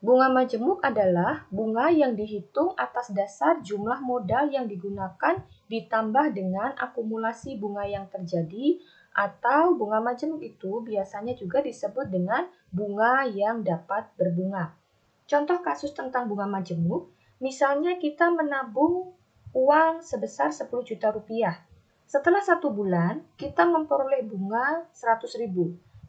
Bunga majemuk adalah bunga yang dihitung atas dasar jumlah modal yang digunakan ditambah dengan akumulasi bunga yang terjadi, atau bunga majemuk itu biasanya juga disebut dengan bunga yang dapat berbunga. Contoh kasus tentang bunga majemuk, misalnya kita menabung uang sebesar 10 juta rupiah. Setelah 1 bulan, kita memperoleh bunga 100.000.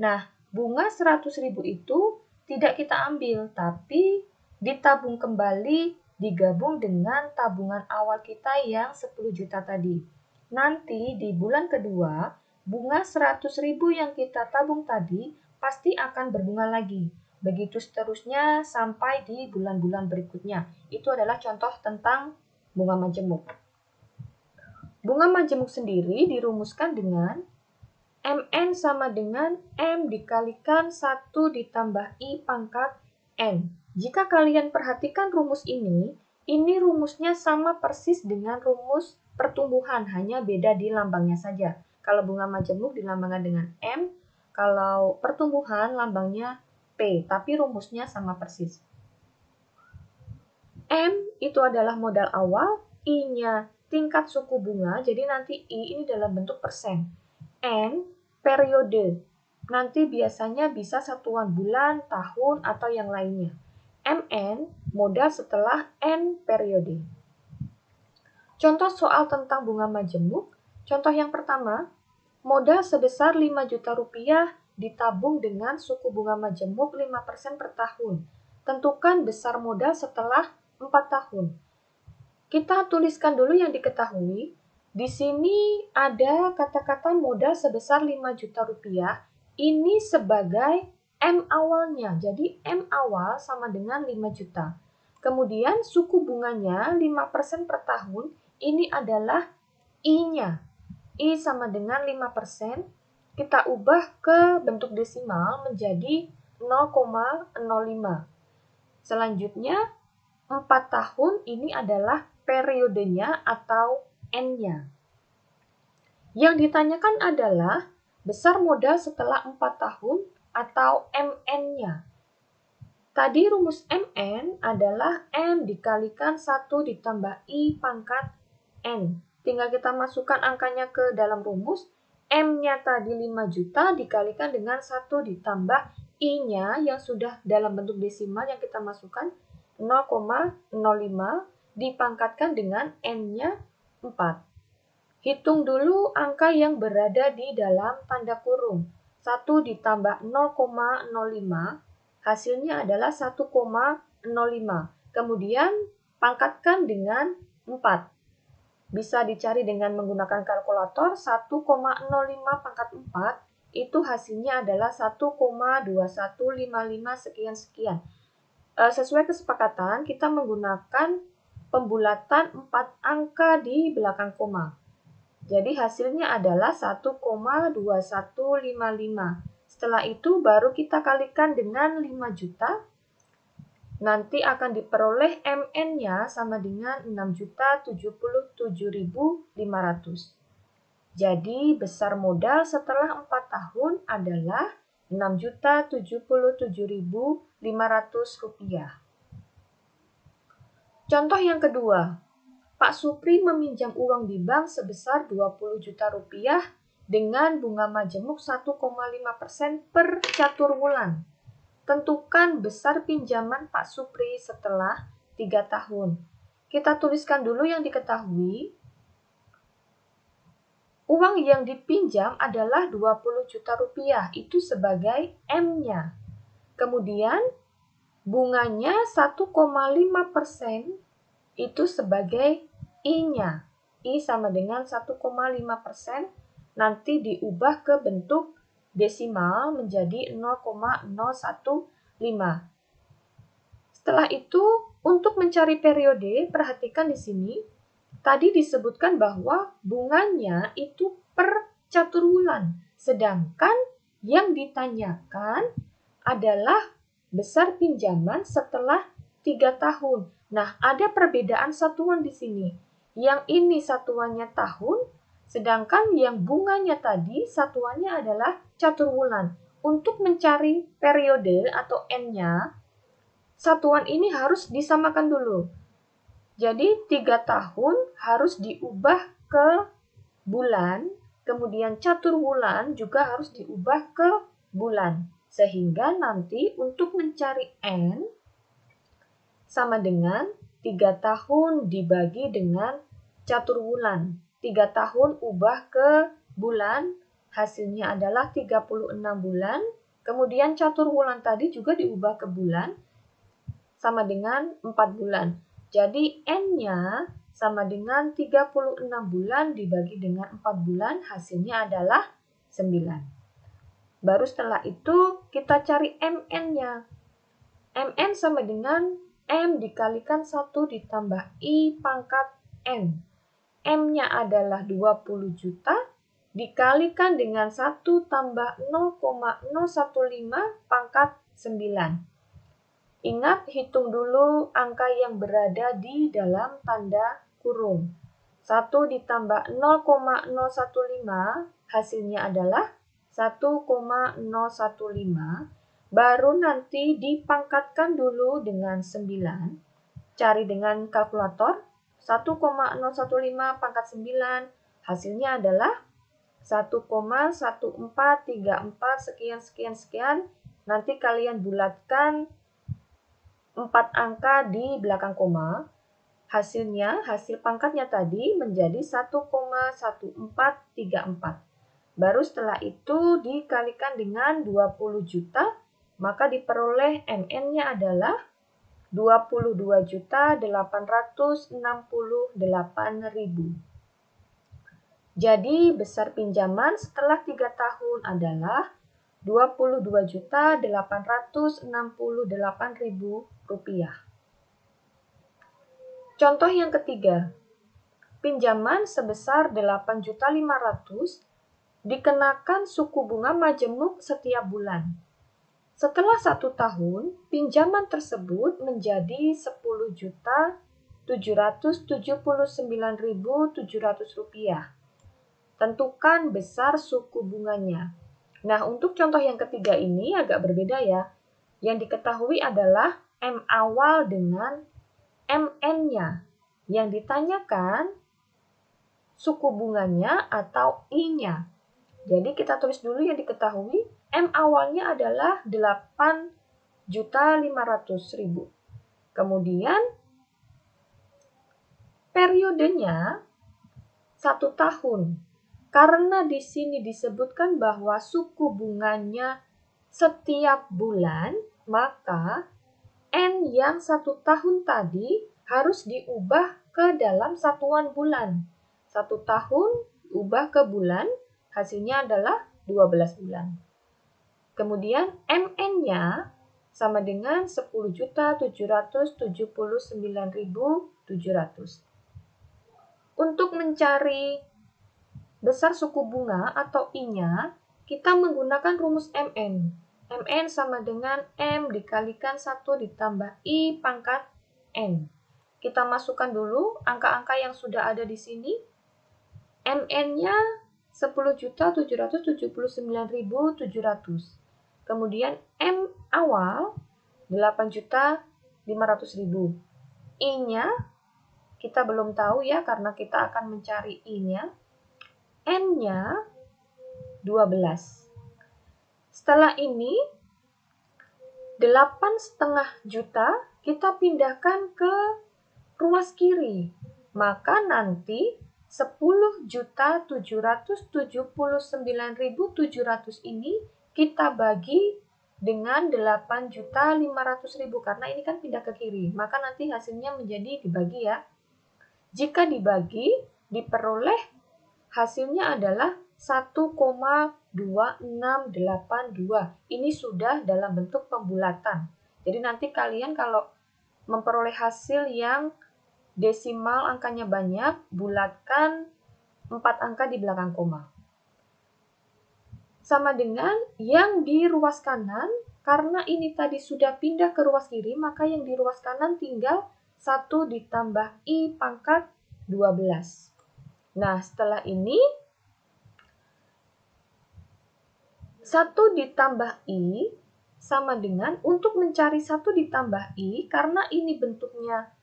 Nah, bunga 100.000 itu tidak kita ambil, tapi ditabung kembali, digabung dengan tabungan awal kita yang 10 juta tadi. Nanti di bulan kedua, bunga 100.000 yang kita tabung tadi pasti akan berbunga lagi. Begitu seterusnya sampai di bulan-bulan berikutnya. Itu adalah contoh tentang bunga majemuk. Bunga majemuk sendiri dirumuskan dengan Mn sama dengan M dikalikan 1 ditambah I pangkat N. Jika kalian perhatikan rumus ini rumusnya sama persis dengan rumus pertumbuhan, hanya beda di lambangnya saja. Kalau bunga majemuk dilambangkan dengan M, kalau pertumbuhan lambangnya P, tapi rumusnya sama persis. M itu adalah modal awal, I-nya tingkat suku bunga, jadi nanti I ini dalam bentuk persen. N, periode. Nanti biasanya bisa satuan bulan, tahun, atau yang lainnya. Mn, modal setelah N periode. Contoh soal tentang bunga majemuk. Contoh yang pertama, modal sebesar 5 juta rupiah ditabung dengan suku bunga majemuk 5% per tahun. Tentukan besar modal setelah 4 tahun. Kita tuliskan dulu yang diketahui. Di sini ada kata-kata modal sebesar 5 juta rupiah. Ini sebagai M awalnya. Jadi M awal sama dengan 5 juta. Kemudian suku bunganya 5% per tahun. Ini adalah I-nya. I sama dengan 5%. Kita ubah ke bentuk desimal menjadi 0,05. Selanjutnya 4 tahun ini adalah periodenya atau N-nya. Yang ditanyakan adalah besar modal setelah 4 tahun atau MN-nya. Tadi rumus MN adalah M dikalikan 1 ditambah I pangkat N. Tinggal kita masukkan angkanya ke dalam rumus. M-nya tadi 5 juta dikalikan dengan 1 ditambah I-nya yang sudah dalam bentuk desimal yang kita masukkan 0,05 dipangkatkan dengan N-nya 4. Hitung dulu angka yang berada di dalam tanda kurung. 1 ditambah 0,05, hasilnya adalah 1,05. Kemudian pangkatkan dengan 4. Bisa dicari dengan menggunakan kalkulator. 1,05 pangkat 4 itu hasilnya adalah 1,2155 sekian-sekian. Sesuai kesepakatan, kita menggunakan pembulatan 4 angka di belakang koma. Jadi hasilnya adalah 1,2155. Setelah itu baru kita kalikan dengan 5 juta. Nanti akan diperoleh MN-nya sama dengan 6.077.500. Jadi besar modal setelah 4 tahun adalah 6.077.500 rupiah. Contoh yang kedua, Pak Supri meminjam uang di bank sebesar 20 juta rupiah dengan bunga majemuk 1,5% per catur bulan. Tentukan besar pinjaman Pak Supri setelah 3 tahun. Kita tuliskan dulu yang diketahui. Uang yang dipinjam adalah 20 juta rupiah, itu sebagai M-nya. Kemudian bunganya 1,5% itu sebagai I-nya. I sama dengan 1,5%, nanti diubah ke bentuk desimal menjadi 0,015. Setelah itu, untuk mencari periode, perhatikan di sini. Tadi disebutkan bahwa bunganya itu per catur bulan. Sedangkan yang ditanyakan adalah besar pinjaman setelah 3 tahun. Nah, ada perbedaan satuan di sini. Yang ini satuannya tahun, sedangkan yang bunganya tadi satuannya adalah catur bulan. Untuk mencari periode atau N-nya, satuan ini harus disamakan dulu. Jadi 3 tahun harus diubah ke bulan, kemudian catur wulan juga harus diubah ke bulan. Sehingga nanti untuk mencari N sama dengan 3 tahun dibagi dengan catur wulan. 3 tahun ubah ke bulan, hasilnya adalah 36 bulan. Kemudian catur wulan tadi juga diubah ke bulan, sama dengan 4 bulan. Jadi N-nya sama dengan 36 bulan dibagi dengan 4 bulan, hasilnya adalah 9. Baru setelah itu kita cari MN-nya. MN sama dengan M dikalikan 1 ditambah I pangkat N. M-nya adalah 20 juta dikalikan dengan 1 tambah 0,015 pangkat 9. Ingat, hitung dulu angka yang berada di dalam tanda kurung. 1 ditambah 0,015 hasilnya adalah 1,015. Baru nanti dipangkatkan dulu dengan 9. Cari dengan kalkulator. 1,015 pangkat 9 hasilnya adalah 1,1434 sekian. Nanti kalian bulatkan 4 angka di belakang koma, hasil pangkatnya tadi menjadi 1,1434. Baru setelah itu dikalikan dengan 20 juta, maka diperoleh MN-nya adalah 22.868.000. Jadi besar pinjaman setelah 3 tahun adalah Rp22.868.000. Contoh yang ketiga, pinjaman sebesar 8.500.000 dikenakan suku bunga majemuk setiap bulan. Setelah 1 tahun, pinjaman tersebut menjadi Rp10.779.700. Tentukan besar suku bunganya. Nah, untuk contoh yang ketiga ini agak berbeda ya. Yang diketahui adalah M awal dengan MN-nya. Yang ditanyakan suku bunganya atau I-nya. Jadi kita tulis dulu yang diketahui. M awalnya adalah 8.500.000. Kemudian periodenya 1 tahun. Karena di sini disebutkan bahwa suku bunganya setiap bulan, maka N yang 1 tahun tadi harus diubah ke dalam satuan bulan. 1 tahun ubah ke bulan, hasilnya adalah 12 bulan. Kemudian MN-nya sama dengan 10.779.700. Untuk mencari besar suku bunga atau I-nya, kita menggunakan rumus MN. MN sama dengan M dikalikan 1 ditambah I pangkat N. Kita masukkan dulu angka-angka yang sudah ada di sini. MN-nya 10.779.700. Kemudian M awal 8.500.000. I-nya kita belum tahu ya karena kita akan mencari I-nya. N-nya 12. Setelah ini 8,5 juta kita pindahkan ke ruas kiri. Maka nanti 10.779.700 ini kita bagi dengan 8.500.000 karena ini kan pindah ke kiri. Maka nanti hasilnya menjadi dibagi ya. Jika dibagi, diperoleh hasilnya adalah 1,2682. Ini sudah dalam bentuk pembulatan. Jadi nanti kalian kalau memperoleh hasil yang desimal angkanya banyak, bulatkan 4 angka di belakang koma. Sama dengan yang di ruas kanan, karena ini tadi sudah pindah ke ruas kiri, maka yang di ruas kanan tinggal 1 ditambah I pangkat 12. Nah, setelah ini 1 ditambah I sama dengan untuk mencari 1 ditambah I, karena ini bentuknya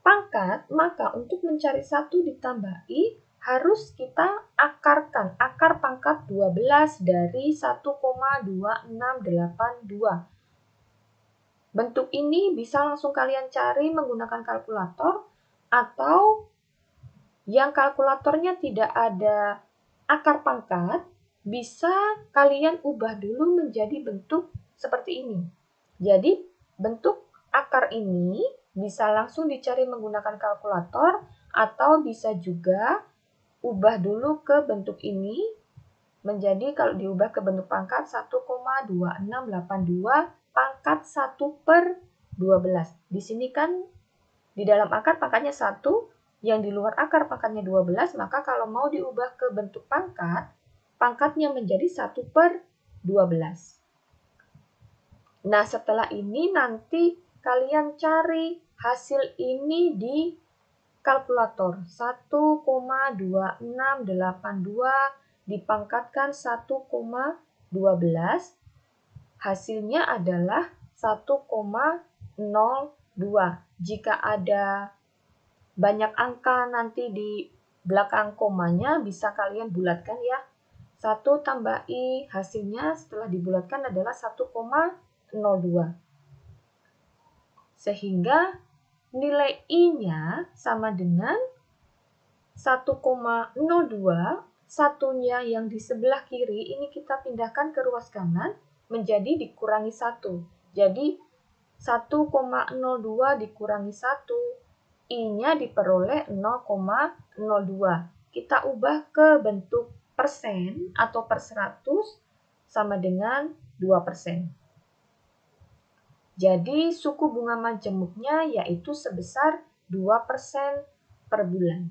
pangkat, maka untuk mencari 1 ditambah I harus kita akarkan. Akar pangkat 12 dari 1,2682. Bentuk ini bisa langsung kalian cari menggunakan kalkulator, atau yang kalkulatornya tidak ada akar pangkat, bisa kalian ubah dulu menjadi bentuk seperti ini. Jadi, bentuk akar ini bisa langsung dicari menggunakan kalkulator, atau bisa juga ubah dulu ke bentuk ini, menjadi kalau diubah ke bentuk pangkat 1,2682 pangkat 1/12. Di sini kan di dalam akar pangkatnya 1, yang di luar akar pangkatnya 12, maka kalau mau diubah ke bentuk pangkat, pangkatnya menjadi 1/12. Nah, setelah ini nanti kalian cari hasil ini di kalkulator. 1,2682 dipangkatkan 1,12, hasilnya adalah 1,02. Jika ada banyak angka nanti di belakang komanya, bisa kalian bulatkan ya. 1 tambah I, hasilnya setelah dibulatkan adalah 1,02. Sehingga nilai I-nya sama dengan 1,02, satunya yang di sebelah kiri ini kita pindahkan ke ruas kanan menjadi dikurangi 1. Jadi 1,02 dikurangi 1, I-nya diperoleh 0,02. Kita ubah ke bentuk persen atau per 100 sama dengan 2%. Jadi suku bunga majemuknya yaitu sebesar 2% per bulan.